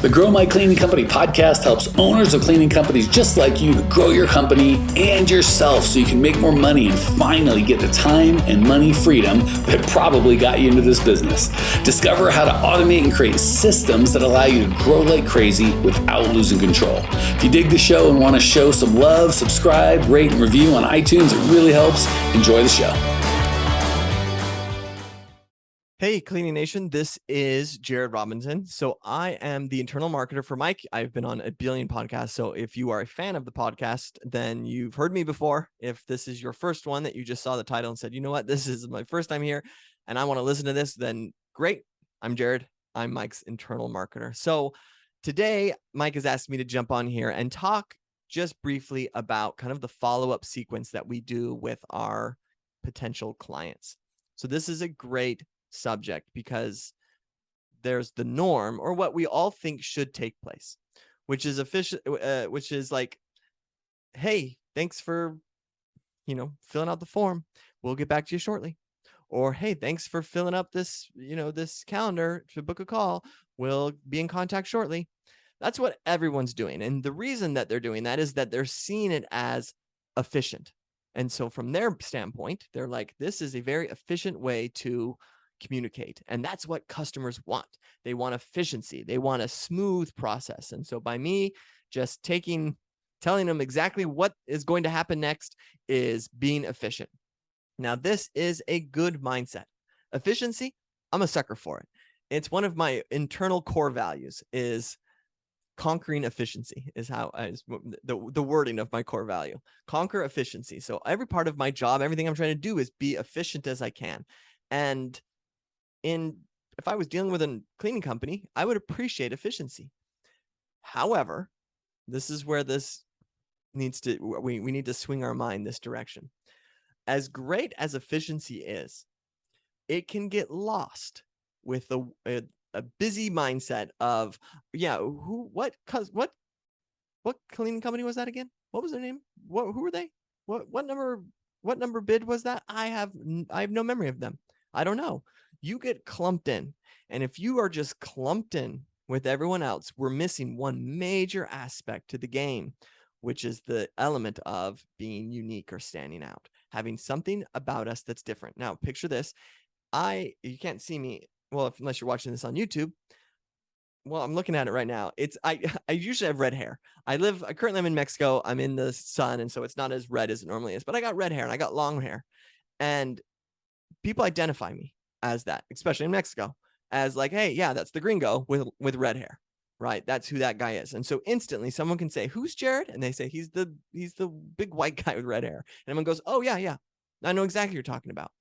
The Grow My Cleaning Company podcast helps owners of cleaning companies just like you to grow your company and yourself so you can make more money and finally get the time and money freedom that probably got you into this business. Discover how to automate and create systems that allow you to grow like crazy without losing control. If you dig the show and want to show some love, subscribe, rate, and review on iTunes. It really helps. Enjoy the show. Hey, Cleaning Nation, this is Jered Robinson. So I am the internal marketer for Mike. I've been on a billion podcasts. So if you are a fan of the podcast, then you've heard me before. If this is your first one that you just saw the title and said, you know what, this is my first time here and I want to listen to this, then great. I'm Jered. I'm Mike's internal marketer. So today, Mike has asked me to jump on here and talk just briefly about kind of the follow-up sequence that we do with our potential clients. So this is a great subject because there's the norm, or what we all think should take place, which is like, hey, thanks for filling out the form, we'll get back to you shortly. Or hey, thanks for filling up this this calendar to book a call, we'll be in contact shortly. That's what everyone's doing, and the reason that they're doing that is that they're seeing it as efficient. And so from their standpoint, they're like, this is a very efficient way to communicate. And that's what customers want. They want efficiency. They want a smooth process. And so by me just telling them exactly what is going to happen next is being efficient. Now, this is a good mindset. Efficiency, I'm a sucker for it. It's one of my internal core values is conquering efficiency is how the wording of my core value. Conquer efficiency. So every part of my job, everything I'm trying to do is be efficient as I can. And if I was dealing with a cleaning company, I would appreciate efficiency. However, this is where we need to swing our mind this direction. As great as efficiency is, it can get lost with a busy mindset of, what cleaning company was that again? What was their name? Who were they? What number bid was that? I have no memory of them. I don't know. You get clumped in. And if you are just clumped in with everyone else, we're missing one major aspect to the game, which is the element of being unique or standing out, having something about us that's different. Now, picture this. You can't see me, well, unless you're watching this on YouTube. Well, I'm looking at it right now. I usually have red hair. Currently I'm in Mexico. I'm in the sun, and so it's not as red as it normally is, but I got red hair and I got long hair. And people identify me as that, especially in Mexico, as like, hey, yeah, that's the gringo with red hair, right? That's who that guy is. And so instantly someone can say, who's Jered? And they say, he's the big white guy with red hair. And everyone goes, oh yeah, I know exactly what you're talking about.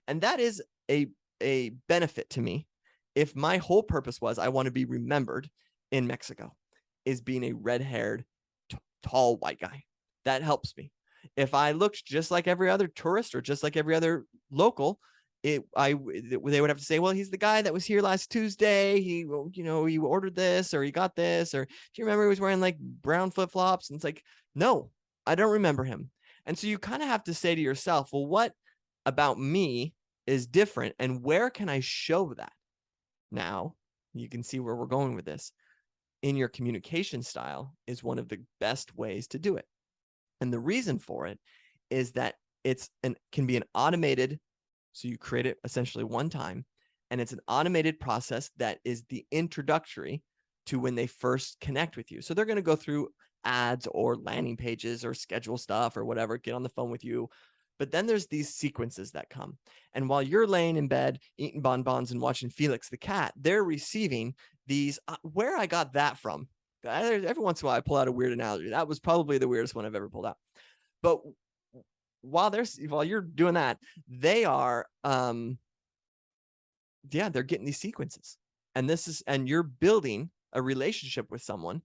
And that is a benefit to me. If my whole purpose was I want to be remembered in Mexico, is being a red-haired, tall white guy. That helps me. If I looked just like every other tourist or just like every other local, they would have to say, well, he's the guy that was here last Tuesday. He ordered this, or he got this, or do you remember he was wearing like brown flip-flops? And it's like, no, I don't remember him. And so you kind of have to say to yourself, well, what about me is different, and where can I show that? Now you can see where we're going with this. In your communication style is one of the best ways to do it. And the reason for it is that can be an automated. So you create it essentially one time, and it's an automated process that is the introductory to when they first connect with you. So they're going to go through ads or landing pages or schedule stuff or whatever, get on the phone with you. But then there's these sequences that come. And while you're laying in bed, eating bonbons and watching Felix the cat, they're receiving these, where I got that from. Every once in a while I pull out a weird analogy. That was probably the weirdest one I've ever pulled out. But while you're doing that, they are, they're getting these sequences, and you're building a relationship with someone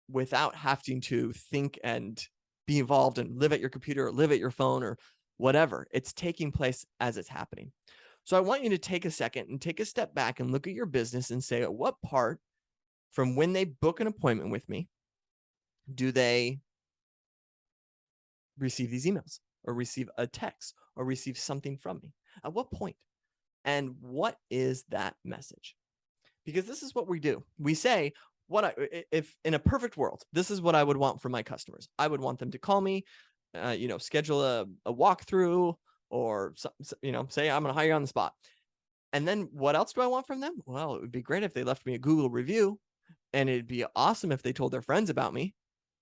without having to think and be involved and live at your computer or live at your phone or whatever. It's taking place as it's happening. So I want you to take a second and take a step back and look at your business and say, at what part from when they book an appointment with me do they receive these emails or receive a text or receive something from me? At what point? And what is that message? Because this is what we do. We say, if in a perfect world, this is what I would want from my customers. I would want them to call me, schedule a walkthrough, or say I'm going to hire you on the spot. And then what else do I want from them? Well, it would be great if they left me a Google review, and it'd be awesome if they told their friends about me.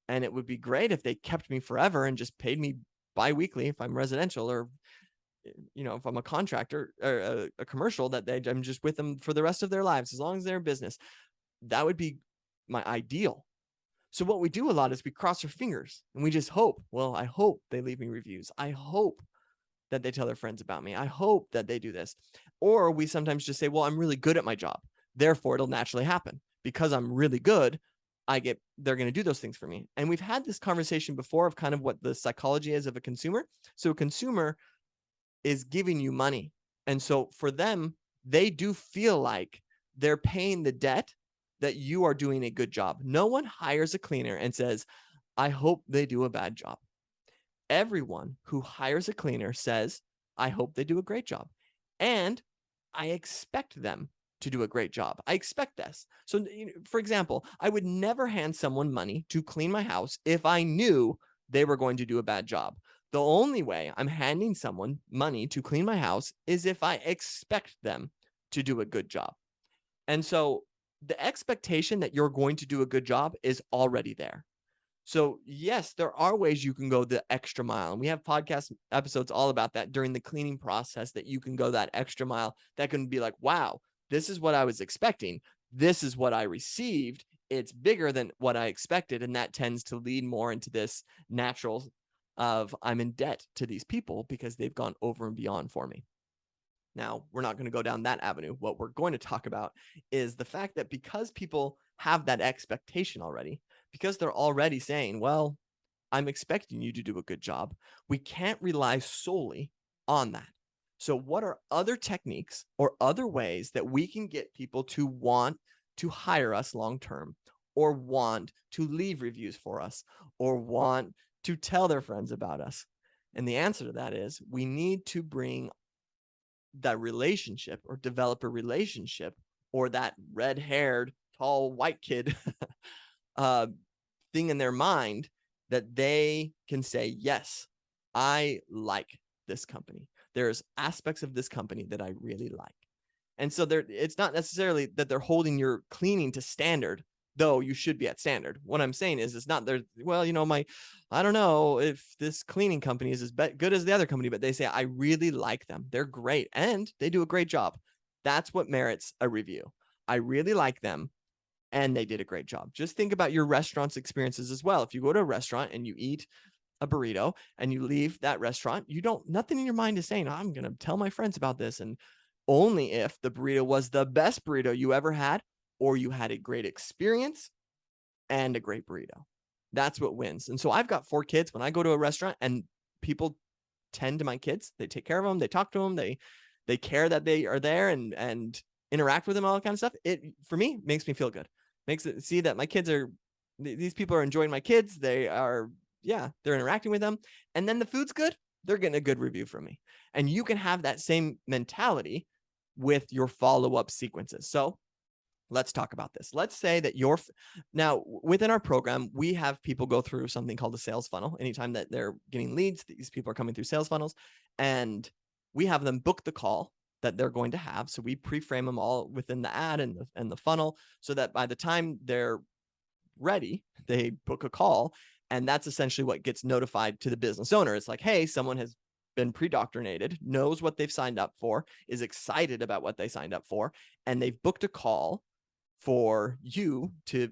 And it would be great if they kept me forever and just paid me bi-weekly if I'm residential, or if I'm a contractor or a commercial, that I'm just with them for the rest of their lives, as long as they're in business. That would be my ideal. So what we do a lot is we cross our fingers and we just hope, well, I hope they leave me reviews. I hope that they tell their friends about me. I hope that they do this. Or we sometimes just say, well, I'm really good at my job, therefore it'll naturally happen. Because I'm really good, they're going to do those things for me. And we've had this conversation before of kind of what the psychology is of a consumer. So a consumer is giving you money. And so for them, they do feel like they're paying the debt that you are doing a good job. No one hires a cleaner and says, I hope they do a bad job. Everyone who hires a cleaner says, I hope they do a great job. And I expect them to do a great job. I expect this. So, for example, I would never hand someone money to clean my house if I knew they were going to do a bad job. The only way I'm handing someone money to clean my house is if I expect them to do a good job. And so the expectation that you're going to do a good job is already there. So yes, there are ways you can go the extra mile. And we have podcast episodes all about that during the cleaning process, that you can go that extra mile. That can be like, wow, this is what I was expecting. This is what I received. It's bigger than what I expected. And that tends to lead more into this natural of I'm in debt to these people because they've gone over and beyond for me. Now, we're not going to go down that avenue. What we're going to talk about is the fact that because people have that expectation already, because they're already saying, well, I'm expecting you to do a good job, we can't rely solely on that. So what are other techniques or other ways that we can get people to want to hire us long-term, or want to leave reviews for us, or want to tell their friends about us? And the answer to that is we need to bring that relationship, or develop a relationship, or that red-haired, tall, white kid thing in their mind, that they can say, yes, I like this company. There's aspects of this company that I really like. And so it's not necessarily that they're holding your cleaning to standard, though you should be at standard. What I'm saying is, it's not there, well, I don't know if this cleaning company is as good as the other company, but they say, I really like them. They're great and they do a great job. That's what merits a review. I really like them and they did a great job. Just think about your restaurant's experiences as well. If you go to a restaurant and you eat a burrito and you leave that restaurant, nothing in your mind is saying, I'm going to tell my friends about this. And only if the burrito was the best burrito you ever had, or you had a great experience and a great burrito. That's what wins. And so I've got 4 kids. When I go to a restaurant and people tend to my kids, they take care of them, they talk to them, they care that they are there and interact with them, all that kind of stuff. It, for me, makes me feel good. Makes it see that my kids these people are enjoying my kids. They're interacting with them. And then the food's good. They're getting a good review from me. And you can have that same mentality with your follow-up sequences. So let's talk about this. Let's say that now within our program, we have people go through something called a sales funnel. Anytime that they're getting leads, these people are coming through sales funnels, and we have them book the call that they're going to have. So we pre-frame them all within the ad and the funnel, so that by the time they're ready, they book a call. And that's essentially what gets notified to the business owner. It's like, hey, someone has been pre-doctrinated, knows what they've signed up for, is excited about what they signed up for, and they've booked a call for you to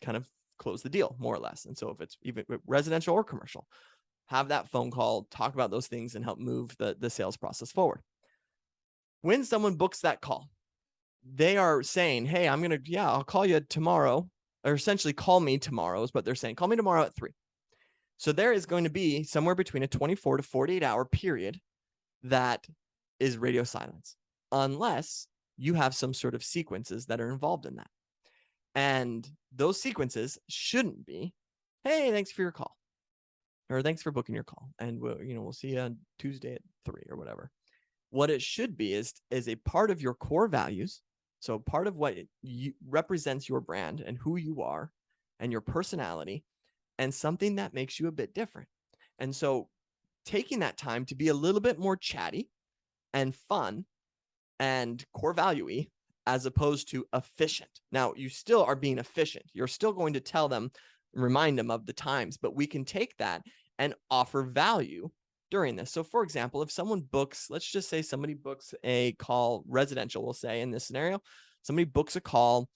kind of close the deal, more or less. And so if it's even residential or commercial, have that phone call, talk about those things, and help move the sales process forward. When someone books that call, they are saying, hey, I'll call you tomorrow, or essentially call me tomorrow is what they're saying. Call me tomorrow at 3. So there is going to be somewhere between a 24 to 48 hour period that is radio silence, unless you have some sort of sequences that are involved in that. And those sequences shouldn't be, hey, thanks for your call, or thanks for booking your call, and we'll see you on Tuesday at 3 or whatever. What it should be is a part of your core values So part of what represents your brand and who you are and your personality and something that makes you a bit different. And so taking that time to be a little bit more chatty and fun and core value-y as opposed to efficient. Now, you still are being efficient. You're still going to tell them, remind them of the times, but we can take that and offer value during this. So for example, if someone books, let's just say somebody books a call, residential, we'll say in this scenario, somebody books a call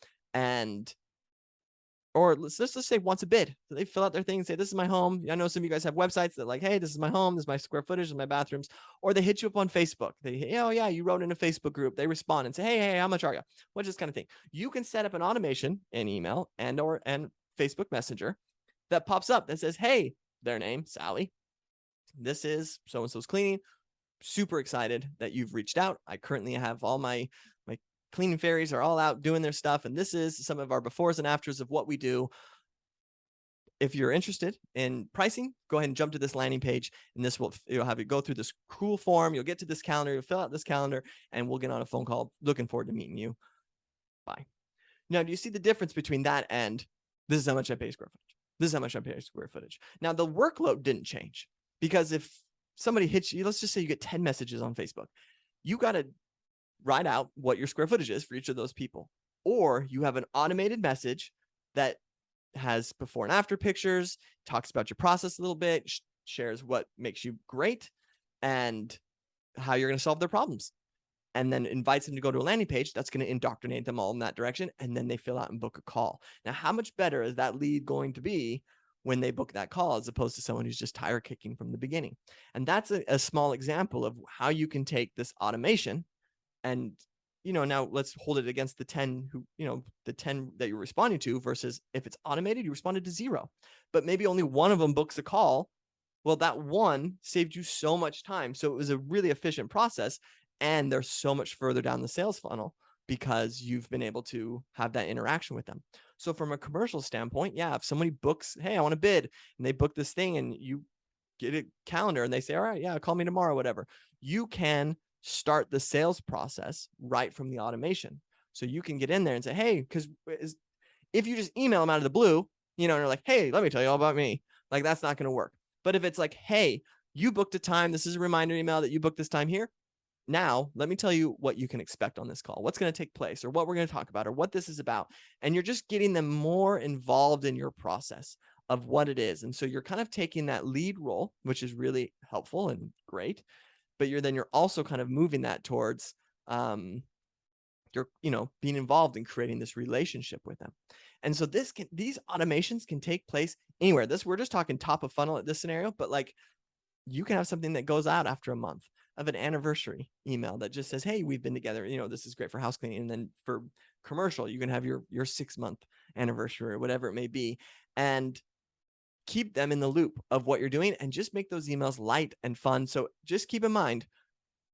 or let's just say wants a bid. So they fill out their thing and say, this is my home. I know some of you guys have websites that like, hey, this is my home. This is my square footage of my bathrooms. Or they hit you up on Facebook. They, oh yeah, you wrote in a Facebook group. They respond and say, hey, how much are you? What's this kind of thing? You can set up an automation in email and Facebook Messenger that pops up that says, hey, their name, Sally. This is so-and-so's cleaning. Super excited that you've reached out. I currently have all my cleaning fairies are all out doing their stuff. And this is some of our befores and afters of what we do. If you're interested in pricing, go ahead and jump to this landing page, and you'll have you go through this cool form. You'll get to this calendar, you'll fill out this calendar, and we'll get on a phone call. Looking forward to meeting you. Bye. Now, do you see the difference between that and this is how much I pay square footage? This is how much I pay square footage. Now, the workload didn't change because if somebody hits you, let's just say you get 10 messages on Facebook, you got to write out what your square footage is for each of those people. Or you have an automated message that has before and after pictures, talks about your process a little bit, shares what makes you great and how you're going to solve their problems. And then invites them to go to a landing page that's going to indoctrinate them all in that direction. And then they fill out and book a call. Now, how much better is that lead going to be when they book that call as opposed to someone who's just tire kicking from the beginning? And that's a small example of how you can take this automation and, now let's hold it against the 10 the 10 that you're responding to versus if it's automated, you responded to 0, but maybe only one of them books a call. Well, that one saved you so much time. So it was a really efficient process. And they're so much further down the sales funnel because you've been able to have that interaction with them. So from a commercial standpoint, yeah, if somebody books, hey, I want to bid, and they book this thing and you get a calendar and they say, all right, yeah, call me tomorrow, whatever, you can start the sales process right from the automation. So you can get in there and say, hey, because if you just email them out of the blue, and they're like, hey, let me tell you all about me, like that's not going to work. But if it's like, hey, you booked a time, this is a reminder email that you booked this time here. Now, let me tell you what you can expect on this call, what's going to take place or what we're going to talk about or what this is about. And you're just getting them more involved in your process of what it is. And so you're kind of taking that lead role, which is really helpful and great. But you're also kind of moving that towards being involved in creating this relationship with them. And so these automations can take place anywhere. We're just talking top of funnel at this scenario, but like you can have something that goes out after a month of an anniversary email that just says, hey, we've been together, this is great for house cleaning. And then for commercial, you can have your 6-month anniversary or whatever it may be, and keep them in the loop of what you're doing and just make those emails light and fun. So just keep in mind,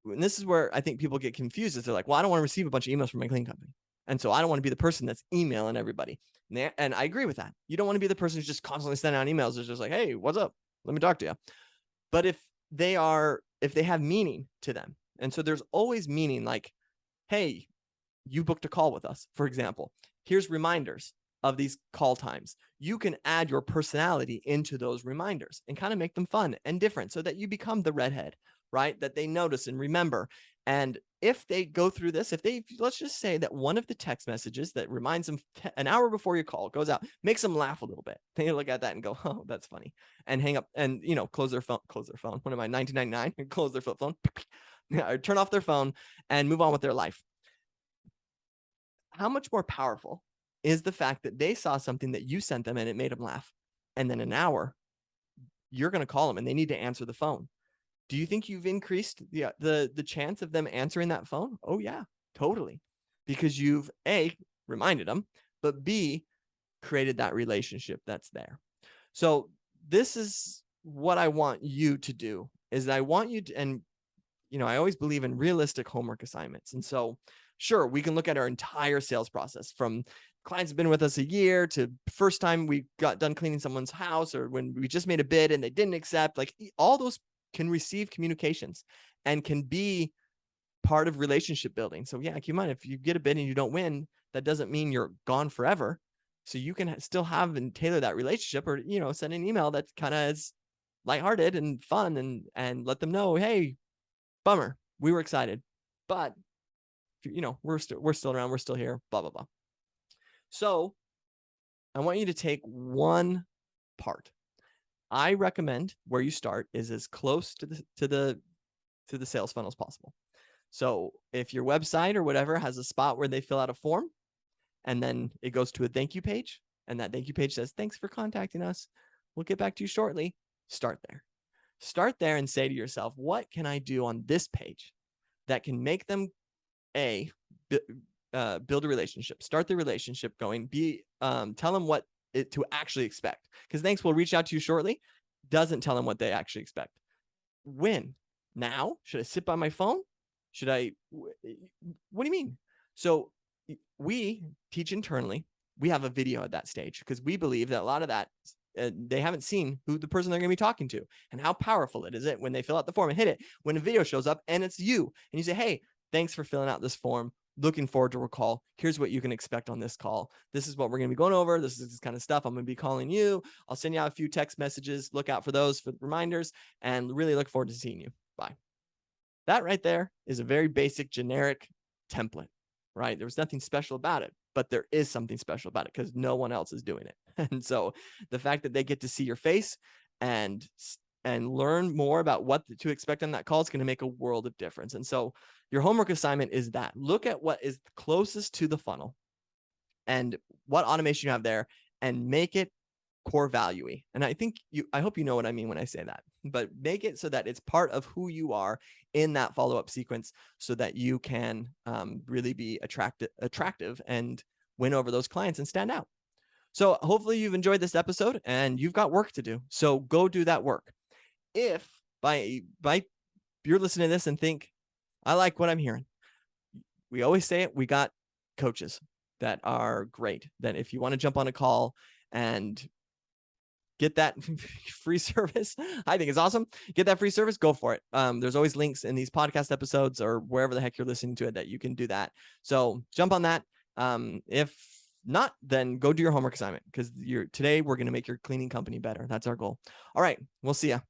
and this is where I think people get confused, is they're like, well, I don't want to receive a bunch of emails from my cleaning company. And so I don't want to be the person that's emailing everybody. And I agree with that. You don't want to be the person who's just constantly sending out emails. It's just like, hey, what's up? Let me talk to you. But if they have meaning to them, and so there's always meaning, like, hey, you booked a call with us, for example, here's reminders of these call times. You can add your personality into those reminders and kind of make them fun and different so that you become the redhead, right? That they notice and remember. And if they go through this, let's just say that one of the text messages that reminds them an hour before your call goes out, makes them laugh a little bit. They look at that and go, oh, that's funny. And hang up and, close their phone. What am I, 1999? And close their flip phone, or turn off their phone and move on with their life. How much more powerful is the fact that they saw something that you sent them and it made them laugh. And then an hour, you're going to call them and they need to answer the phone. Do you think you've increased the chance of them answering that phone? Oh yeah, totally. Because you've A, reminded them, but B, created that relationship that's there. So this is what I want you to do, is I want you to, and I always believe in realistic homework assignments. And so sure, we can look at our entire sales process from clients have been with us a year to first time we got done cleaning someone's house, or when we just made a bid and they didn't accept, like all those can receive communications and can be part of relationship building. So yeah, keep in mind, if you get a bid and you don't win, that doesn't mean you're gone forever. So you can still have and tailor that relationship, or, send an email that kind of is lighthearted and fun, and let them know, hey, bummer, we were excited, but we're still around, we're still here, blah, blah, blah. So I want you to take one part. I recommend where you start is as close to the sales funnel as possible. So if your website or whatever has a spot where they fill out a form, and then it goes to a thank you page, and that thank you page says, thanks for contacting us, we'll get back to you shortly. Start there and say to yourself, what can I do on this page that can make them build a relationship, start the relationship going, tell them what to actually expect, because thanks will reach out to you shortly doesn't tell them what they actually expect. When? Now? Should I sit by my phone? What do you mean? So we teach internally. We have a video at that stage, because we believe that a lot of that, they haven't seen who the person they're going to be talking to, and how powerful it is when they fill out the form and hit it, when a video shows up and it's you, and you say, hey, thanks for filling out this form. Looking forward to a call. Here's what you can expect on this call. This is what we're going to be going over. This is this kind of stuff. I'm going to be calling you. I'll send you out a few text messages. Look out for those for reminders, and really look forward to seeing you. Bye. That right there is a very basic, generic template, right? There was nothing special about it, but there is something special about it because no one else is doing it. And so the fact that they get to see your face and learn more about what to expect on that call is going to make a world of difference. And so your homework assignment is that look at what is closest to the funnel and what automation you have there, and make it core value-y. And I hope you know what I mean when I say that, but make it so that it's part of who you are in that follow-up sequence, so that you can really be attractive and win over those clients and stand out. So hopefully you've enjoyed this episode, and you've got work to do. So go do that work. If by you're listening to this and think, I like what I'm hearing, we always say it, we got coaches that are great, that if you want to jump on a call and get that free service, I think it's awesome. Get that free service, go for it. There's always links in these podcast episodes or wherever the heck you're listening to it that you can do that. So jump on that. If not, then go do your homework assignment, because today we're going to make your cleaning company better. That's our goal. All right. We'll see ya.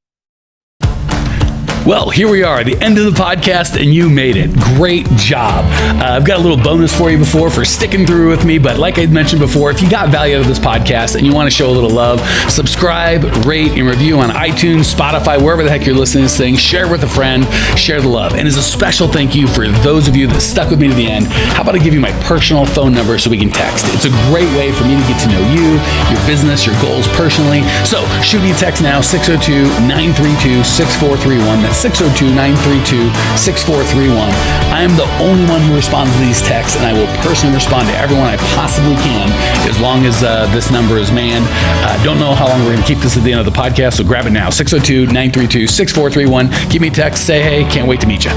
Well, here we are, the end of the podcast, and you made it. Great job. I've got a little bonus for you for sticking through with me, but like I mentioned before, if you got value out of this podcast and you want to show a little love, subscribe, rate, and review on iTunes, Spotify, wherever the heck you're listening to this thing. Share with a friend, share the love. And as a special thank you for those of you that stuck with me to the end, how about I give you my personal phone number so we can text? It's a great way for me to get to know you, your business, your goals personally. So shoot me a text now, 602-932-6431. 602-932-6431. I am the only one who responds to these texts, and I will personally respond to everyone I possibly can, as long as this number is manned. Don't know how long we're going to keep this at the end of the podcast, so grab it now. 602-932-6431. Give me a text, say hey, can't wait to meet you.